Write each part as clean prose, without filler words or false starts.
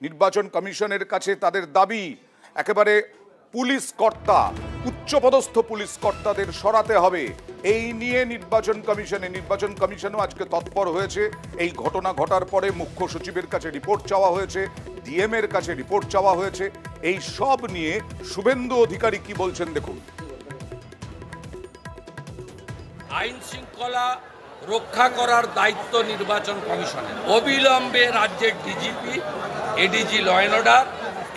নির্বাচন কমিশনের কাছে তাদের দাবি একেবারে পুলিশ কর্তা, উচ্চপদস্থ পুলিশ কর্তাদের সরাতে হবে। এই নিয়ে নির্বাচন কমিশনও আজকে তৎপর হয়েছে। এই ঘটনা ঘটার পরে মুখ্য সচিবের কাছে রিপোর্ট চাওয়া হয়েছে, ডিএম এর কাছে রিপোর্ট চাওয়া হয়েছে। এই সব নিয়ে শুভেন্দু অধিকারী কি বলছেন দেখুন। আইন শৃঙ্খলা রক্ষা করার দায়িত্ব নির্বাচন কমিশনের। অবিলম্বে রাজ্যের DGP, ADG law and order,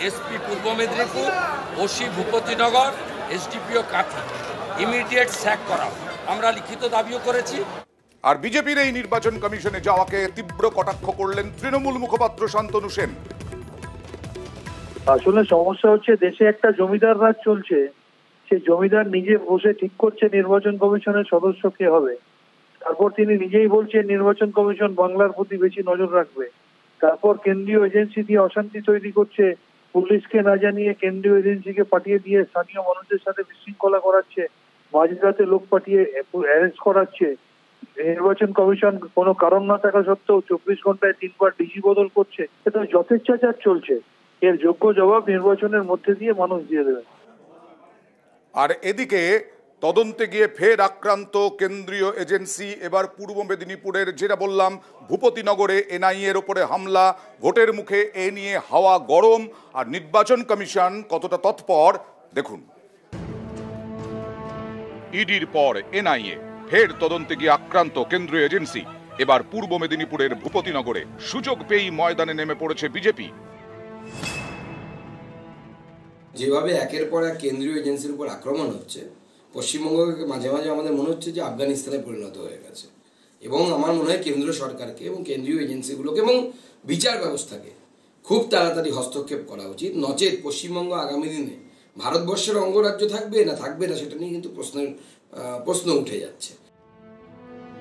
SP Purba Medinipur, OC Bhupatinagar, SDPO Kanthi immediate sack করা। আমরা লিখিত দাবিও করেছি। আর বিজেপির এই নির্বাচন কমিশনে যাওয়াকে তীব্র কটাক্ষ করলেন তৃণমূল মুখপাত্র শান্তনু সেন। আসলে সমস্যা হচ্ছে দেশে একটা জমিদার রাজ চলছে। সে জমিদার নিজে বসে ঠিক করছে নির্বাচন কমিশনের সদস্য কে হবে। তারপর তিনি নিজেই বলছেন নির্বাচন কমিশন বাংলার প্রতি বেশি নজর রাখবে। তারপর কেন্দ্রীয় এজেন্সি দিয়ে অশান্তি তৈরি করছে, পুলিশকে না জানিয়ে কেন্দ্রীয় এজেন্সিকে পাঠিয়ে দিয়ে স্থানীয় মানুষদের সাথে বিশৃঙ্খলা করাচ্ছে, মাঝরাতে লোক পাঠিয়ে অ্যারেস্ট করাচ্ছে। নির্বাচন কমিশন কোনো কারণ না থাকা সত্ত্বেও 24 ঘন্টায় 3 বার ডিজি বদল করছে। এটা যথেচ্ছাচার চলছে। এর যোগ্য জবাব নির্বাচনের মধ্যে দিয়ে মানুষ দিয়ে দেবে। আর এদিকে তদন্তে গিয়ে ফের আক্রান্ত কেন্দ্রীয় এজেন্সি। এবার পূর্ব মেদিনীপুরের, যেটা বললাম, ভূপতিনগরে এনআইএ এর উপরে হামলা, ভোটের মুখে এ নিয়ে হাওয়া গরম। আর নির্বাচন কমিশন কতটা তৎপর দেখুন। ইডির পর এনআইএ, ফের তদন্তে গিয়ে আক্রান্ত কেন্দ্রীয় এজেন্সি। এবার পূর্ব মেদিনীপুরের ভূপতিনগরে সুযোগ পেয়েই ময়দানে নেমে পড়েছে বিজেপি। যেভাবে একের পর এক কেন্দ্রীয় এজেন্সির উপর আক্রমণ হচ্ছে, পশ্চিমবঙ্গকে মাঝে মাঝে আমাদের মনে হচ্ছে যে আফগানিস্তানে পরিণত হয়ে গেছে। এবং আমার মনে হয় কেন্দ্র সরকারকে এবং কেন্দ্রীয় এজেন্সিগুলোকে এবং বিচার ব্যবস্থাকে খুব তাড়াতাড়ি হস্তক্ষেপ করা উচিত। নচেত পশ্চিমবঙ্গ আগামী দিনে ভারতবর্ষের অঙ্গরাজ্য থাকবে না সেটা নিয়ে কিন্তু প্রশ্ন উঠে যাচ্ছে।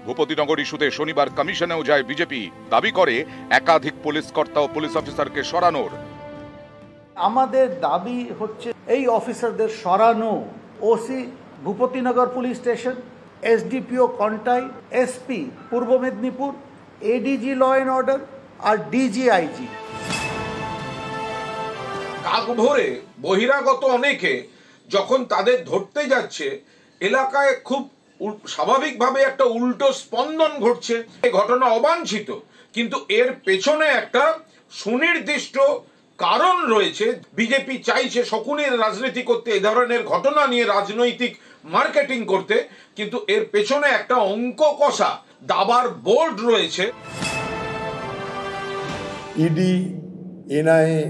ভূপতিনগর ইস্যুতে শনিবার কমিশনেও যায় বিজেপি, দাবি করে একাধিক পুলিশ কর্তা ও পুলিশ অফিসারকে সরানোর। আমাদের দাবি হচ্ছে এই অফিসারদের সরানো। OC Bhupatinagar police station, SDPO Contai, SP Purba Medinipur, ADG law and order আর ডিজিআইজি। কাকভোরে বহিরাগত অনেকে যখন তাদের ধরতে যাচ্ছে, এলাকায় খুব স্বাভাবিকভাবে একটা উল্টো স্পন্দন ঘটছে। এই ঘটনা অবাঞ্ছিত, কিন্তু এর পেছনে একটা সুনির্দিষ্ট কারণ রয়েছে। বিজেপি চাইছে শকুনের রাজনীতি করতে, এ ধরনের ঘটনা নিয়ে রাজনৈতিক মার্কেটিং করতে, কিন্তু এর পেছনে একটা অঙ্ক কষা দাবার বোর্ড রয়েছে। ইডি, এনআইএ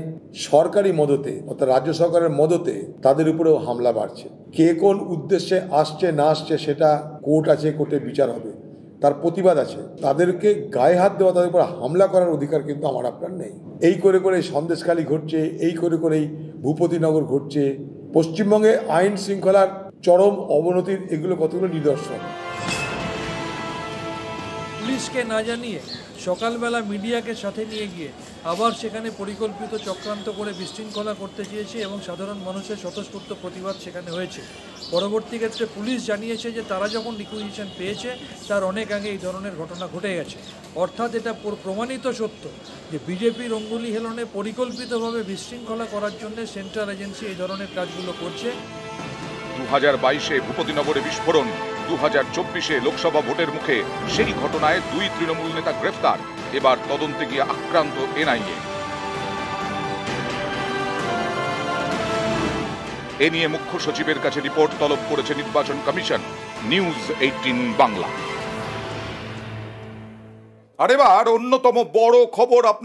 সরকারি মদতে অর্থাৎ রাজ্য সরকারের মদতে তাদের উপরেও হামলা বাড়ছে। কে কোন উদ্দেশ্যে আসছে না আসছে সেটা কোর্ট আছে, কোর্টে বিচার হবে, তার প্রতিবাদ আছে। তাদেরকে গায়ে হাত দেওয়া, তাদের উপর হামলা করার অধিকার কিন্তু আমার আপনার নেই। এই করে করে সন্দেশখালী ঘটছে, এই করে করেই ভূপতিনগর ঘটছে। পশ্চিমবঙ্গে আইন শৃঙ্খলার চরম অবনতির এগুলো কতগুলো নিদর্শন। পুলিশকে না জানিয়ে সকালবেলা মিডিয়াকে সাথে নিয়ে গিয়ে আবার সেখানে পরিকল্পিত চক্রান্ত করে বিশৃঙ্খলা করতে চেয়েছে এবং সাধারণ মানুষের স্বতঃস্ফূর্ত প্রতিবাদ সেখানে হয়েছে। পরবর্তী ক্ষেত্রে পুলিশ জানিয়েছে যে তারা যখন রিকুইজিশন পেয়েছে তার অনেক আগে এই ধরনের ঘটনা ঘটে গেছে। অর্থাৎ এটা প্রমাণিত সত্য যে বিজেপির অঙ্গুলি হেলনে পরিকল্পিতভাবে বিশৃঙ্খলা করার জন্য সেন্ট্রাল এজেন্সি এই ধরনের কাজগুলো করছে। 2022-এ ভূপতিনগরে বিস্ফোরণ, 2024-এ লোকসভা ভোটের মুখে সেই ঘটনায় 2 তৃণমূল নেতা গ্রেফতার। এবার তদন্তে গিয়ে আক্রান্ত এনআইএ। এ নিয়ে মুখ্য সচিবের কাছে রিপোর্ট তলব করেছে নির্বাচন কমিশন। নিউজ 18 বাংলা। আর এবার অন্যতম বড় খবর